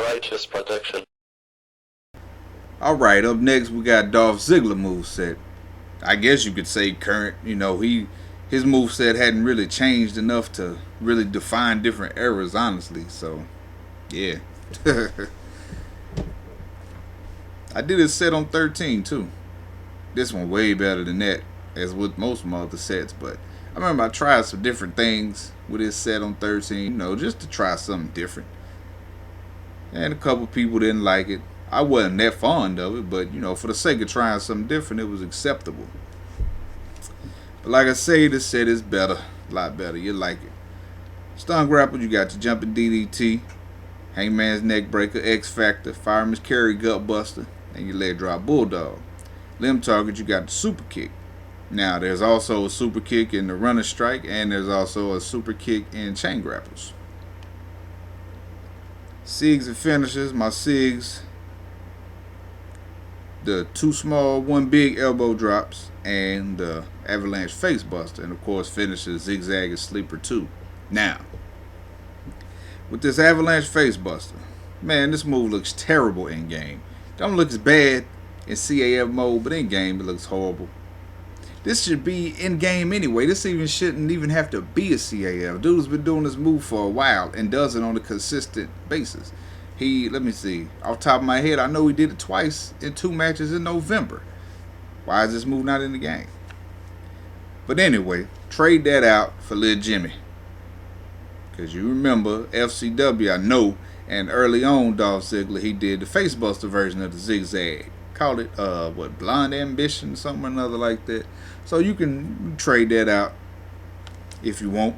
righteous protection. Alright, up next we got Dolph Ziggler moveset. I guess you could say current. His moveset hadn't really changed enough to really define different eras, honestly. So, yeah. I did his set on 13 too. This one way better than that, as with most of my other sets. But I remember I tried some different things with his set on 13, just to try something different. And a couple people didn't like it. I wasn't that fond of it, but for the sake of trying something different, it was acceptable. But like I say, this set is better, a lot better. You like it. Stun grapple, you got your jumping DDT, Hangman's neck breaker, X Factor, Fireman's carry, gut buster, and your leg drop bulldog. Limb target, you got the super kick. Now, there's also a super kick in the runner strike, and there's also a super kick in chain grapples. SIGs and finishers, my SIGs, the 2 small, 1 big elbow drops, and the avalanche face buster, and of course finishes zigzag and sleeper 2. Now, with this avalanche face buster, man, this move looks terrible in game. Don't look as bad in CAF mode, but in game it looks horrible. This should be in game anyway. This shouldn't even have to be a CAF. Dude's been doing this move for a while and does it on a consistent basis. Let me see, off the top of my head, I know he did it twice in 2 matches in November. Why is this move not in the game? But anyway, trade that out for Lil Jimmy. Because you remember FCW, I know, and early on Dolph Ziggler, he did the facebuster version of the zigzag. Called it, Blonde Ambition, something or another like that. So you can trade that out if you want.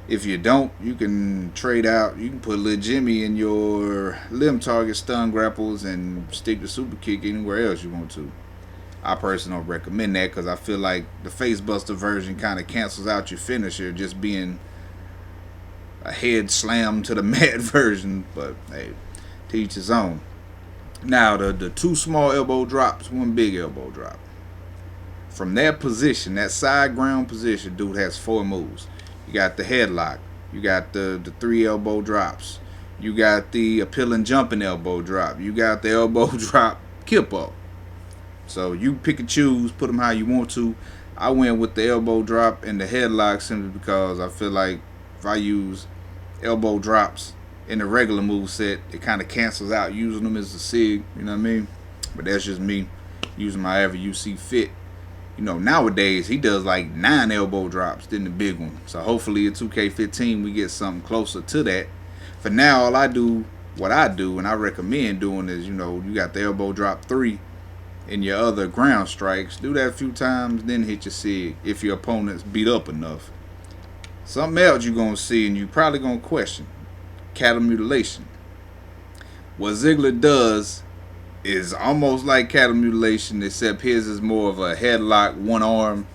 If you don't, you can trade out. You can put Lil Jimmy in your limb target stun grapples and stick the super kick anywhere else you want to. I personally don't recommend that because I feel like the facebuster version kind of cancels out your finisher just being a head slam to the mat version. But hey, to each his own. Now the 2 small elbow drops, 1 big elbow drop. From that position, that side ground position, dude has 4 moves. You got the headlock. You got the 3 elbow drops. You got the appealing jumping elbow drop. You got the elbow drop kip up. So you pick and choose, put them how you want to. I went with the elbow drop and the headlock simply because I feel like if I use elbow drops in the regular move set, it kind of cancels out using them as a SIG. You know what I mean? But that's just me using my however you see fit. Nowadays he does like 9 elbow drops than the big one. So hopefully in 2K15 we get something closer to that. For now, all I do, what I do, and I recommend doing is, you got the elbow drop 3 in your other ground strikes. Do that a few times, then hit your SIG if your opponent's beat up enough. Something else you're going to see and you probably going to question. Cattle mutilation. What Ziggler does is almost like cattle mutilation, except his is more of a headlock, 1 arm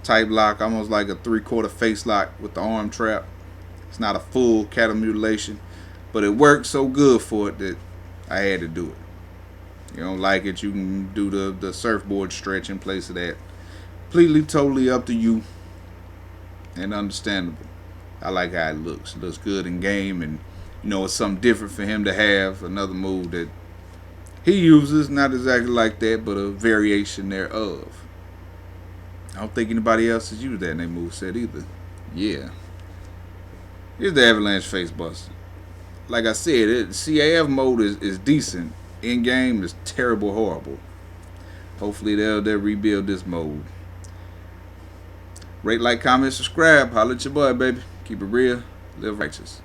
type lock, almost like a 3/4 face lock with the arm trap. It's not a full cattle mutilation, but it worked so good for it that I had to do it. You don't like it, you can do the surfboard stretch in place of that. Completely, totally up to you and understandable. I like how it looks. It looks good in game, and it's something different for him to have. Another move that he uses, not exactly like that, but a variation thereof. I don't think anybody else has used that in their moveset either. Yeah. Here's the avalanche face buster. Like I said, CAF mode is decent. In game is terrible, horrible. Hopefully they'll rebuild this mode. Rate, like, comment, subscribe. Holla at your boy, baby. Keep it real. Live righteous.